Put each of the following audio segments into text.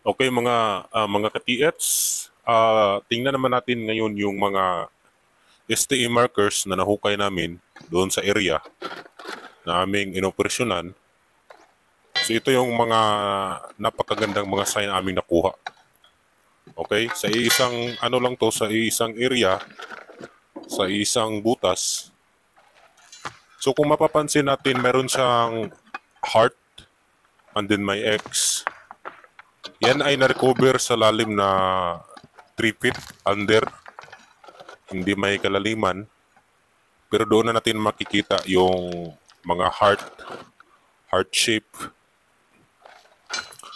Okay, mga ka-TFs, tingnan naman natin ngayon yung mga STE markers na nahukay namin doon sa area na aming inoperasyonan. So ito yung mga napakagandang mga sign na aming nakuha. Okay, sa isang ano lang to, sa isang area, sa isang butas. So kung mapapansin natin, meron siyang heart and then may X. Yan ay na-recover sa lalim na 3 feet under, hindi may kalaliman. Pero doon na natin makikita yung mga heart shape.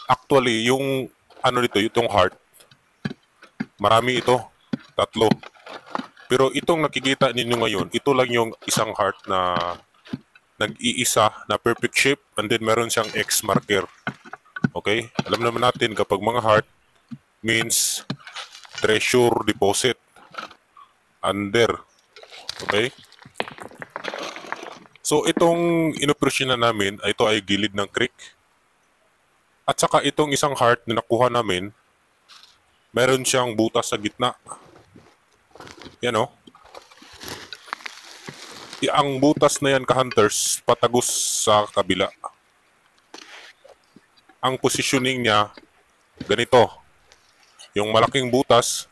Actually, yung ano dito, itong heart, marami ito, 3. Pero itong nakikita ninyo ngayon, ito lang yung isang heart na nag-iisa na perfect shape, and then meron siyang X marker. Okay? Alam naman natin kapag mga heart means treasure deposit under. Okay? So itong inoperasyon na namin, ito ay gilid ng creek. At saka itong isang heart na nakuha namin, meron siyang butas sa gitna. Yan o. Ang butas na yan ka-hunters, patagos sa kabila. Ang positioning niya, ganito. Yung malaking butas,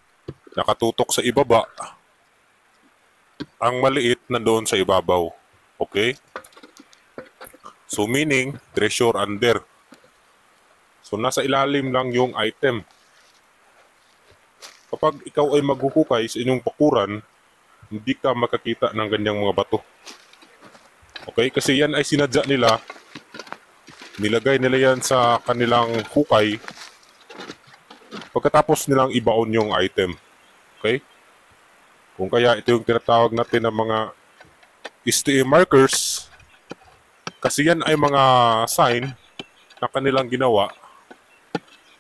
nakatutok sa ibaba. Ang maliit nandoon sa ibabaw. Okay? So meaning, treasure under. So nasa ilalim lang yung item. Kapag ikaw ay maghuhukay sa inyong pakuran, hindi ka makakita ng ganyang mga bato. Okay? Kasi yan ay sinadya nila. Nilagay nila yan sa kanilang hukay. Pagkatapos nilang ibaon yung item. Okay? Kung kaya ito yung tinatawag natin ng mga STE markers. Kasi yan ay mga sign na kanilang ginawa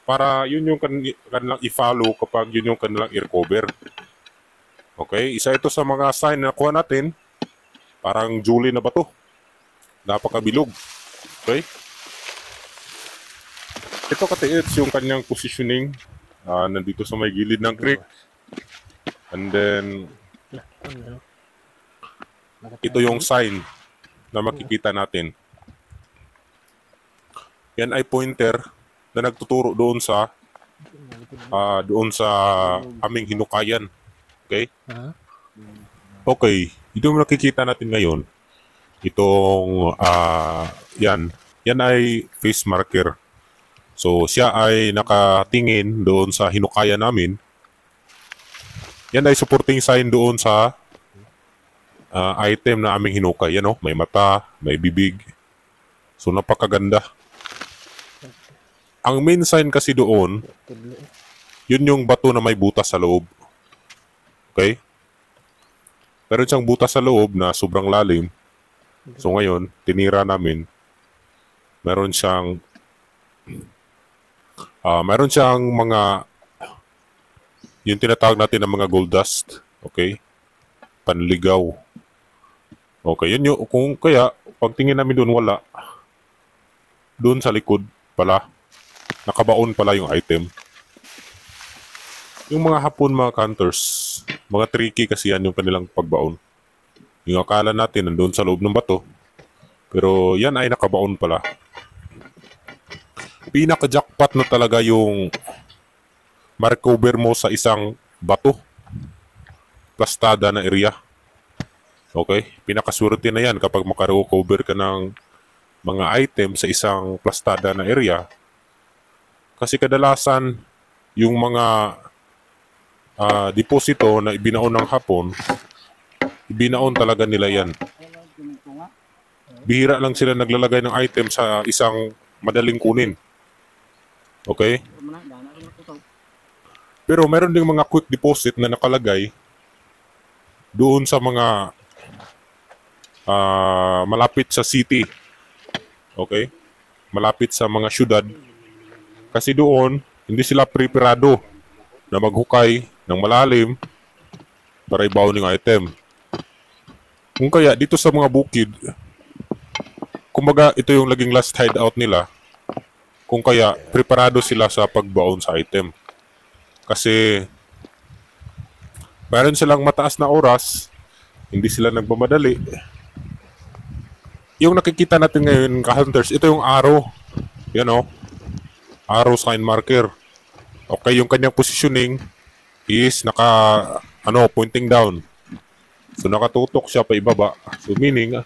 para yun yung kanilang i-follow kapag yun yung kanilang i-recover. Okay? Isa ito sa mga sign na nakuha natin. Parang Julie na bato. Napakabilog. Okay? Ito katiits yung kanyang positioning. Nandito sa may gilid ng creek. And then, ito yung sign na makikita natin. Yan ay pointer na nagtuturo doon sa aming hinukayan. Okay? Okay. Ito yung nakikita natin ngayon. Itong yan ay face marker. So siya ay nakatingin doon sa hinukayan namin. Yan ay supporting sign doon sa item na aming hinukay. Yan, may mata, may bibig. So napakaganda. Ang main sign kasi doon, yun yung bato na may butas sa loob. Okay? Meron siyang butas sa loob na sobrang lalim. So ngayon, tinira namin. Meron siyang mga yung tinatawag natin ng mga gold dust. Okay? Panligaw. Okay, yun yung, kung kaya, pagtingin namin doon wala. Doon sa likod pala, nakabaon pala yung item. Yung mga hapon, mga hunters, mga tricky kasi yan yung kanilang pagbaon. Yung akala natin nandun sa loob ng bato, pero yan ay nakabaon pala. Pinaka-jackpot na talaga yung ma-recover mo sa isang bato. Plastada na area. Okay? Pinakaswerte na yan kapag makarecover ka ng mga item sa isang plastada na area. Kasi kadalasan, yung mga deposito na ibinaon ng hapon, ibinaon talaga nila yan. Bihira lang sila naglalagay ng item sa isang madaling kunin. Okay? Pero meron ding mga quick deposit na nakalagay doon sa mga malapit sa city. Okay? Malapit sa mga syudad. Kasi doon, hindi sila preparado na maghukay ng malalim para ibaon yung item. Kung kaya, dito sa mga bukid, kumbaga ito yung laging last hideout nila. Kung kaya, preparado sila sa pagbaon sa item. Kasi, meron silang mataas na oras, hindi sila nagmamadali. Yung nakikita natin ngayon, ka-hunters, ito yung arrow. Yan o. Arrow sign marker. Okay, yung kanyang positioning is pointing down. So, nakatutok siya pa ibaba. So, meaning,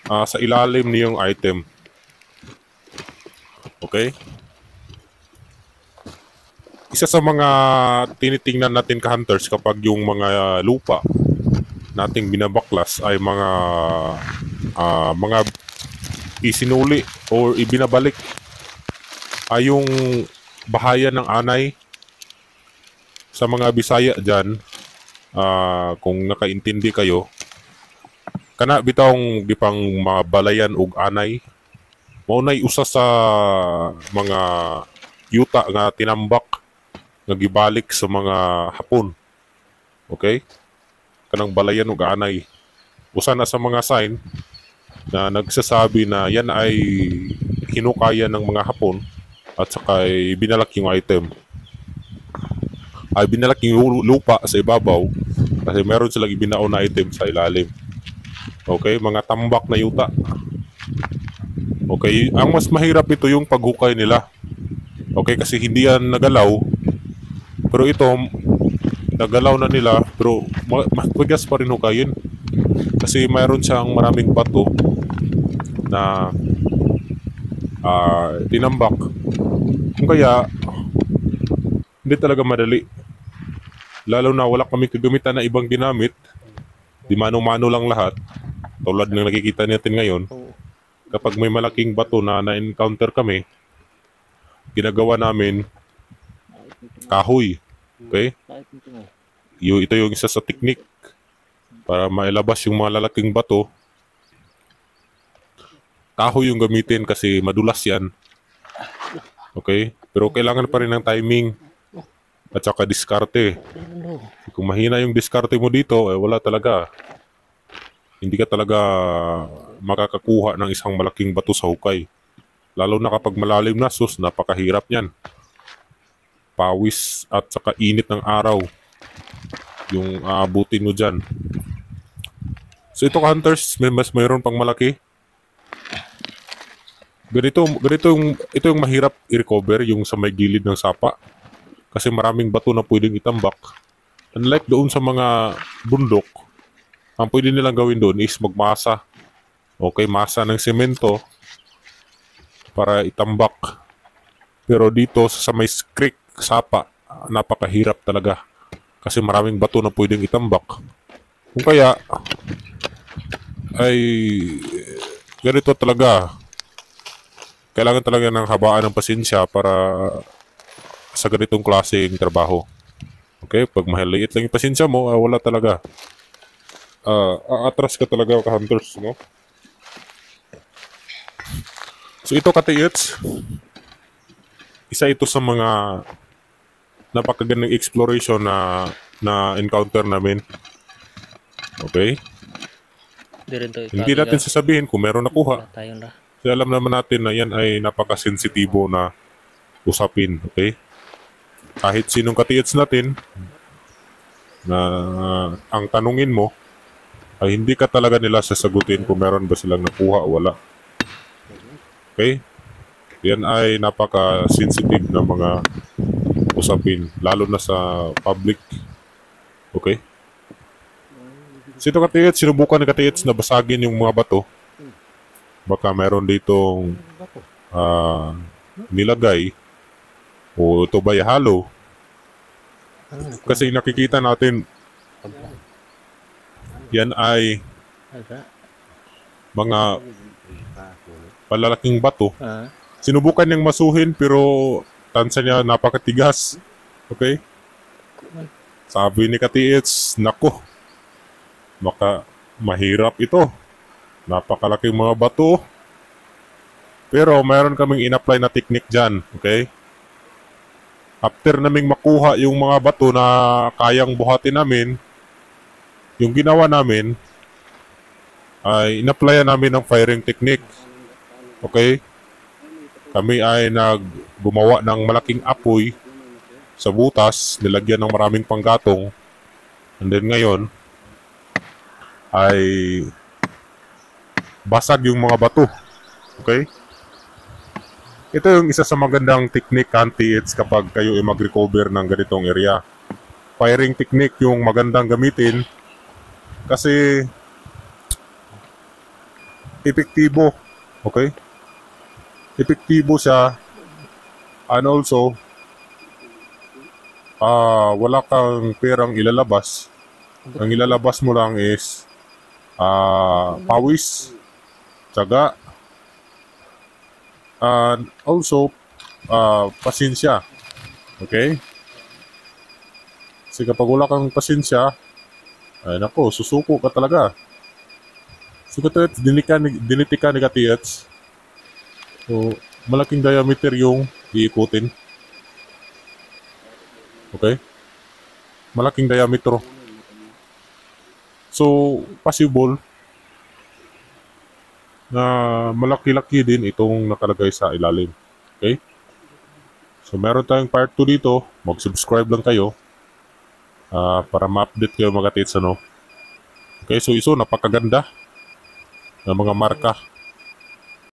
sa ilalim niya yung item. Okay? Isa sa mga tinitingnan natin ka-hunters kapag yung mga lupa nating binabaklas ay mga isinuli or ibinabalik ay yung bahaya ng anay. Sa mga Bisaya dyan, kung nakaintindi kayo, kana bitawng gipang mga balayan ug anay, maunay usa sa mga yuta nga tinambak nga gibalik sa mga Hapon. Okay? Kanang balayan ug anay. Usa na sa mga sign na nagsasabi na yan ay hinukaya ng mga Hapon at saka ay binalak yung item. Ay binalak yung lupa sa ibabaw kasi meron silang ibinaon na item sa ilalim. Okay? Mga tambak na yuta. Okay? Ang mas mahirap ito yung paghukay nila. Okay? Kasi hindi yan nagalaw. Pero ito, nagalaw na nila pero matigas pa rin hukayin. Kasi mayroon siyang maraming bato na tinambak. Kung kaya, hindi talaga madali. Lalo na wala kami kagamitan na ibang ginamit. Di mano-mano lang lahat. Tulad ng nakikita natin ngayon. Kapag may malaking bato na na-encounter kami, ginagawa namin kahoy. Okay? Ito yung isa sa teknik para mailabas yung mga lalaking bato. Kahoy yung gamitin kasi madulas yan. Okay? Pero kailangan pa rin ng timing at saka diskarte. Kung mahina yung diskarte mo dito, wala talaga. Hindi ka talaga makakakuha ng isang malaking bato sa hukay. Lalo na kapag malalim na, napakahirap niyan. Pawis at saka init ng araw yung aabutin mo dyan. So ito hunters, mayroon pang malaki. Ito yung mahirap i-recover, yung sa may gilid ng sapa. Kasi maraming bato na pwedeng itambak. Unlike doon sa mga bundok, ang pwede nilang gawin doon is magmasa. Okay, masa ng semento para itambak. Pero dito sa may creek, sapa, napakahirap talaga. Kasi maraming bato na pwedeng itambak. Kung kaya, ay ganito talaga. Kailangan talaga ng habaan ng pasensya para sa ganitong klaseng trabaho. Okay? Pag mahaliit lang yung pasensya mo, wala talaga. Aatras ka talaga ka-hunters, no? So ito ka-tiyets, isa ito sa mga napakagandang exploration na encounter namin. Okay? Hindi natin sasabihin kung meron nakuha. Kasi alam naman natin na yan ay napakasensitibo na usapin. Okay? Kahit sinong ka-tiyets natin na ang tanungin mo ay hindi ka talaga nila sasagutin kung meron ba silang nakuha o wala. Okay? Yan ay napaka-sensitive na mga usapin, lalo na sa public. Okay? So ito ka-tiyets, sinubukan ni ka-tiyets na basagin yung mga bato. Baka meron ditong nilagay o ito ba halo. Kasi nakikita natin yan ay mga palalaking bato. Sinubukan niyang masuhin pero tansa niya napakatigas. Okay? Sabi ni ka-tiyets, nako, mahirap ito. Napakalaking mga bato. Pero mayroon kaming in-apply na technique dyan. Okay? After naming makuha yung mga bato na kayang buhatin namin, yung ginawa namin ay in-applyan namin ng firing technique. Okay? kami ay gumawa ng malaking apoy sa butas, nilagyan ng maraming panggatong. And then ngayon ay basag yung mga bato. Okay? Ito yung isa sa magandang technique anti-hits kapag kayo ay mag-recover ng ganitong area. Firing technique yung magandang gamitin kasi epektibo. Okay? Epektibo siya, and also wala kang perang ilalabas. Ang ilalabas mo lang is pawis, tiyaga, and also pasensya. Okay? Kasi kapag wala kang pasensya, ay nako, susuko ka talaga. So katulad, dinitika ni Katiyats. So, malaking diameter yung iikutin. Okay? Malaking diameter. So, possible na malaki-laki din itong nakalagay sa ilalim. Okay? So, meron tayong part 2 dito. Mag-subscribe lang kayo para ma-update kayo mga tits, ano. Okay, so napakaganda ng mga marka